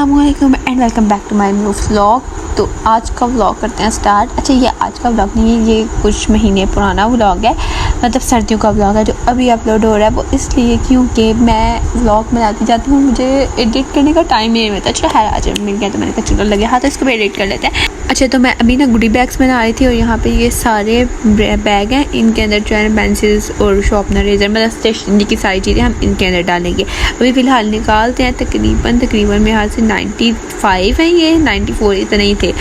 अस्सलामुअलैकुम and welcome back to my new vlog. तो आज का व्लॉग करते हैं स्टार्ट। अच्छा, ये आज का व्लॉग नहीं है, ये कुछ महीने पुराना व्लॉग है, मतलब सर्दियों का व्लॉग है जो अभी अपलोड हो रहा है। वो इसलिए क्योंकि मैं व्लॉग बनाती जाती हूँ, मुझे एडिट करने का टाइम नहीं मिलता। चलो है आज मिल गया तो मैंने कहा चलो लगे हाथ, तो इसको भी एडिट कर लेते हैं। अच्छा, तो मैं अभी ना गुडी बैग्स बना रही थी और यहाँ पे ये सारे बैग हैं, इनके अंदर जो है पेंसिल्स और शॉर्पनर, रेजर, मतलब स्टेशनरी की सारी चीज़ें हम इनके अंदर डालेंगे। अभी फ़िलहाल निकालते हैं। तकरीबन मेरे हाथ से 95 है, ये 94 इतने ही थे।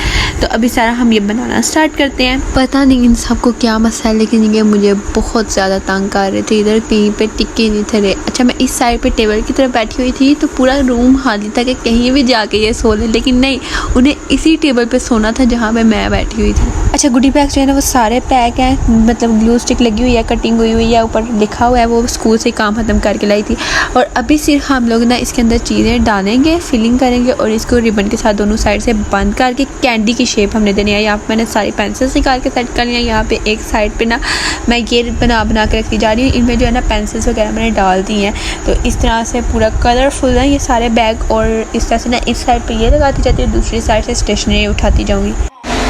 तो अभी सारा हम ये बनाना स्टार्ट करते हैं। पता नहीं इन सबको क्या मसला है, लेकिन ये मुझे बहुत ज़्यादा तंग कर रहे थे, इधर कहीं पे टिके नहीं थे। अच्छा, मैं इस साइड पे टेबल की तरफ बैठी हुई थी तो पूरा रूम हाली था कि कहीं भी जाके ये सो ले, लेकिन नहीं, उन्हें इसी टेबल पे सोना था जहाँ पे मैं बैठी हुई थी। अच्छा, गुडी बैग जो है ना वो सारे पैक हैं, मतलब ग्लू स्टिक लगी हुई है, कटिंग हुई हुई है, ऊपर लिखा हुआ है। वो स्कूल से काम ख़त्म करके लाई थी और अभी सिर्फ हम लोग ना इसके अंदर चीज़ें डालेंगे, फिलिंग करेंगे और इसको रिबन के साथ दोनों साइड से बंद करके कैंडी की शेप हमने देनी है। यहाँ पे मैंने सारी पेंसिल्स निकाल के सेट कर लिया। यहाँ पे एक साइड पे ना मैं ये बना के रखती जा रही हूँ, इनमें जो है ना पेंसिल्स वगैरह मैंने डाल दी हैं। तो इस तरह से पूरा कलरफुल है ये सारे बैग। और इस तरह से ना इस साइड पे ये लगाती जाती है, दूसरी साइड से स्टेशनरी उठाती जाऊँगी।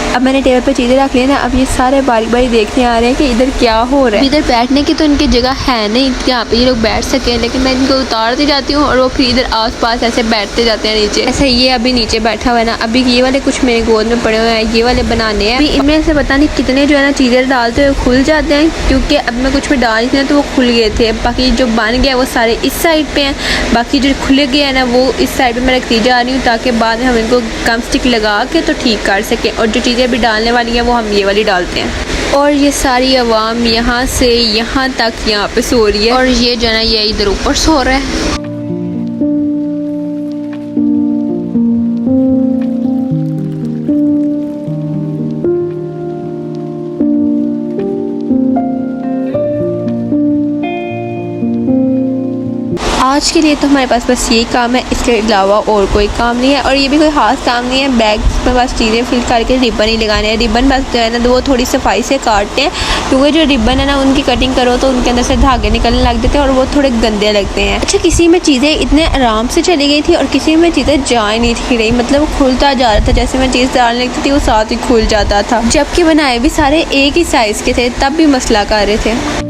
अब मैंने टेबल पे चीज़ें रख ली ना, अब ये सारे बारी बारी देखने आ रहे हैं कि इधर क्या हो रहा है। इधर बैठने की तो इनकी जगह है नहीं यहाँ पे ये लोग बैठ सकें, लेकिन मैं इनको उतारती जाती हूँ और वो फिर इधर आसपास ऐसे बैठते जाते हैं नीचे। ऐसे ये अभी नीचे बैठा हुआ है ना, अभी ये वाले कुछ मेरे गोद में पड़े हुए हैं, ये वाले बनाने हैं। अभी इनमें से पता नहीं कितने जो है ना चीज़ें डालते हुए खुल जाते हैं, क्योंकि अब मैं कुछ में डाली थी ना तो वो खुल गए थे। बाकी जो बन गया वो सारे इस साइड पे हैं, बाकी जो खुले गए हैं ना वो इस साइड पे मैं रखती जा रही हूँ, ताकि बाद में हम इनको गम स्टिक लगा के तो ठीक कर सकें। और जो चीज़ें भी डालने वाली है वो हम ये वाली डालते हैं। और ये सारी आवाम यहाँ से यहाँ तक यहाँ पे सो रही है और ये जो है ना ये इधर ऊपर सो रहा है। आज के लिए तो हमारे पास बस यही काम है, इसके अलावा और कोई काम नहीं है। और ये भी कोई खास काम नहीं है। बैग में बस चीज़ें फिल करके रिबन ही लगाने हैं। रिबन बस जो है ना वो थोड़ी सफाई से काटते हैं, क्योंकि जो रिबन है ना उनकी कटिंग करो तो उनके अंदर से धागे निकलने लग जाते हैं और वो थोड़े गंदे लगते हैं। अच्छा, किसी में चीज़ें इतने आराम से चली गई थी और किसी में चीज़ें जा नहीं थी रही, मतलब खुलता जा रहा था। जैसे मैं चीज़ डालने लगती थी वो साथ ही खुल जाता था, जबकि बनाए भी सारे एक ही साइज़ के थे, तब भी मसला कर रहे थे।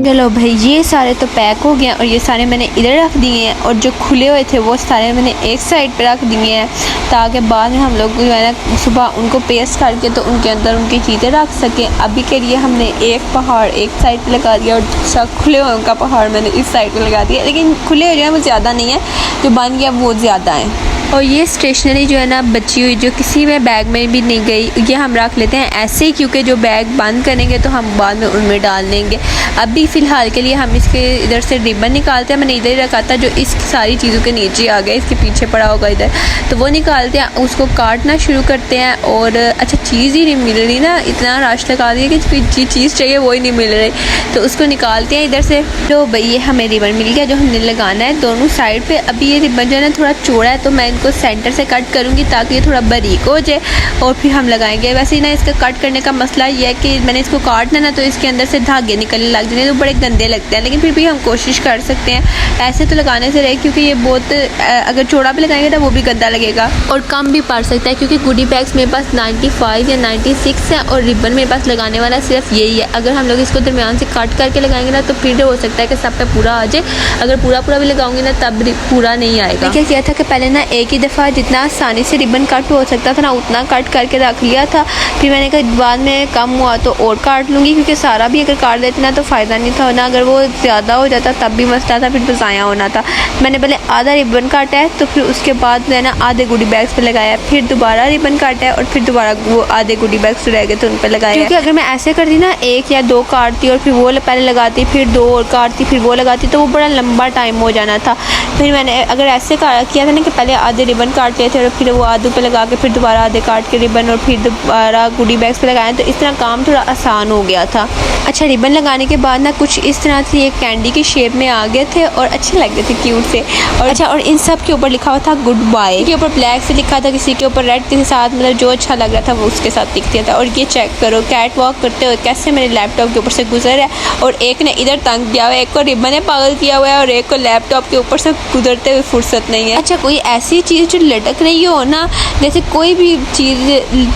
चलो भाई, ये सारे तो पैक हो गए और ये सारे मैंने इधर रख दिए हैं, और जो खुले हुए थे वो सारे मैंने एक साइड पे रख दिए हैं, ताकि बाद में हम लोग जो है ना सुबह उनको पेस्ट करके तो उनके अंदर उनकी चीज़ें रख सकें। अभी के लिए हमने एक पहाड़ एक साइड पे लगा दिया और दूसरा खुले हुए का पहाड़ मैंने इस साइड पे लगा दिया, लेकिन खुले हो जाए वो ज़्यादा नहीं है, जो बन गया वो ज़्यादा है। और ये स्टेशनरी जो है ना बची हुई, जो किसी में बैग में भी नहीं गई, ये हम रख लेते हैं ऐसे ही, क्योंकि जो बैग बंद करेंगे तो हम बाद में उनमें डाल देंगे। अभी फ़िलहाल के लिए हम इसके इधर से रिबन निकालते हैं। मैंने इधर ही रखा था जो इस सारी चीज़ों के नीचे आ गया, इसके पीछे पड़ा होगा इधर, तो वो निकालते हैं, उसको काटना शुरू करते हैं। और अच्छा, चीज़ ही नहीं मिल रही ना, इतना रश लगा दिया कि कोई चीज़ चाहिए वो ही नहीं मिल रही, तो उसको निकालते हैं इधर से। तो भाई ये हमें रिबन मिल गया जो हमने लगाना है दोनों साइड पर। अभी ये रिबन जो है ना थोड़ा चौड़ा है, तो मैं इनको सेंटर से कट करूँगी ताकि ये थोड़ा बारीक हो जाए और फिर हम लगाएंगे। वैसे ही ना इसका कट करने का मसला ये है कि मैंने इसको काटना ना तो इसके अंदर से धागे निकलने लग जाते हैं, तो बड़े गंदे लगते हैं, लेकिन फिर भी हम कोशिश कर सकते हैं ऐसे तो लगाने से रहे, क्योंकि ये बहुत अगर चौड़ा भी लगाएंगे तो वो भी गंदा लगेगा और कम भी पड़ सकता है। क्योंकि गुडी बैग्स मेरे पास 95 या 96 है और रिबन मेरे पास लगाने वाला सिर्फ यही है। अगर हम लोग इसको दरमियान से कट करके लगाएंगे ना तो फिर हो सकता है कि सब पे पूरा आ जाए, अगर पूरा भी लगाऊंगी ना तब पूरा नहीं आएगा। क्या किया था कि पहले ना एक ही दफ़ा जितना आसानी से रिबन कट हो सकता था ना उतना कट करके रख लिया था, फिर मैंने कहा बाद में कम हुआ तो और काट लूँगी, क्योंकि सारा भी अगर काट देते ना तो फ़ायदा नहीं था ना, अगर वो ज़्यादा हो जाता तब भी मसला था, फिर बजाया होना था। मैंने पहले आधा रिबन काटा है, तो फिर उसके बाद मैंने ना आधे गुडी बैग्स पे लगाया, फिर दोबारा रिबन काटा है और फिर दोबारा वो आधे गुडी बैग्स रह गए तो उन पर लगाया। क्योंकि अगर मैं ऐसे करती ना एक या दो काटती और फिर वो पहले लगाती, फिर दो और काटती, फिर वो लगाती, तो वो बड़ा लंबा टाइम हो जाना था। फिर मैंने अगर ऐसे किया था ना कि पहले आधे रिबन काट लिए थे और फिर वो आधे पे लगा के फिर दोबारा आधे काट के रिबन और फिर दोबारा गुडी बैग्स पे लगाए, तो इस तरह काम थोड़ा आसान हो गया था। अच्छा, रिबन लगाने के बाद ना कुछ इस तरह से ये कैंडी की शेप में आ गए थे और अच्छे लग रहे थे, क्यूट से। और अच्छा, और इन सब के ऊपर लिखा हुआ था गुड बाय, के ऊपर ब्लैक से लिखा था, किसी के ऊपर रेड के साथ, मतलब जो अच्छा लग रहा था वो उसके साथ लिख दिया था। और ये चेक करो कैट वॉक करते हुए कैसे मेरे लैपटॉप के ऊपर से गुजर है, और एक ने इधर तंग किया हुआ है, एक को रिबन ने पागल किया हुआ है और एक को लैपटॉप के ऊपर से गुजरते हुए फुर्सत नहीं है। अच्छा, कोई ऐसी चीज़ जो लटक रही हो ना, जैसे कोई भी चीज़,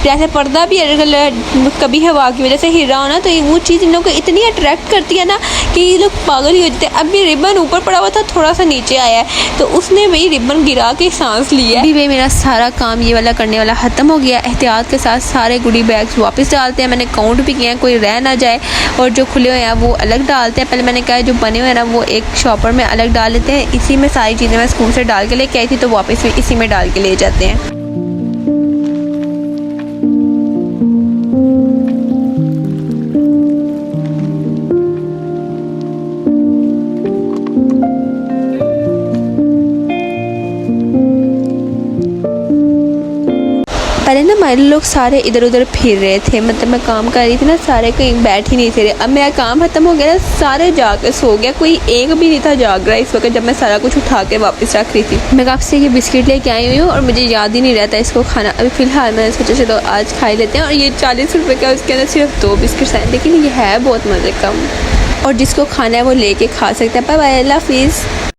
जैसे पर्दा भी कभी हवा की वजह से हिल रहा हो ना, तो वो चीज़ इन लोगों को इतनी अट्रैक्ट करती है ना कि ये लोग पागल ही हो जाते हैं। अभी रिबन ऊपर पड़ा हुआ था, थोड़ा सा नीचे आया है तो उसने वही रिबन गिरा के सांस लिया। अभी भाई मेरा सारा काम ये वाला करने वाला ख़त्म हो गया। एहतियात के साथ सारे गुडी बैग्स वापस डालते हैं, मैंने काउंट भी किया है कोई रह ना जाए, और जो खुले हुए हैं वो अलग डालते हैं। पहले मैंने कहा जो बने हुए हैं ना वो एक शॉपर में अलग डाल लेते हैं। इसी में सारी चीज़ें मैं स्कूल से डाल के लेके आई थी, तो वापस भी इसी में डाल के ले जाते हैं। पहले ना हमारे लोग सारे इधर उधर फिर रहे थे, मतलब मैं काम कर रही थी ना, सारे कहीं बैठ ही नहीं थे। अब मेरा काम खत्म हो गया, सारे जाके सो गया, कोई एक भी नहीं था जाग रहा इस वक्त जब मैं सारा कुछ उठा के वापस रख रही थी। मैं कब से ये बिस्किट लेके आई हुई हूँ और मुझे याद ही नहीं रहता इसको खाना। अभी फ़िलहाल मैंने सोचा चलो आज खा ही लेते हैं। और ये 40 रुपये का, उसके अंदर सिर्फ 2 बिस्किट्स हैं, लेकिन ये है बहुत मज़े का, और जिसको खाना है वो लेके खा सकता है। बाय बाय, अल्लाह हाफिज़।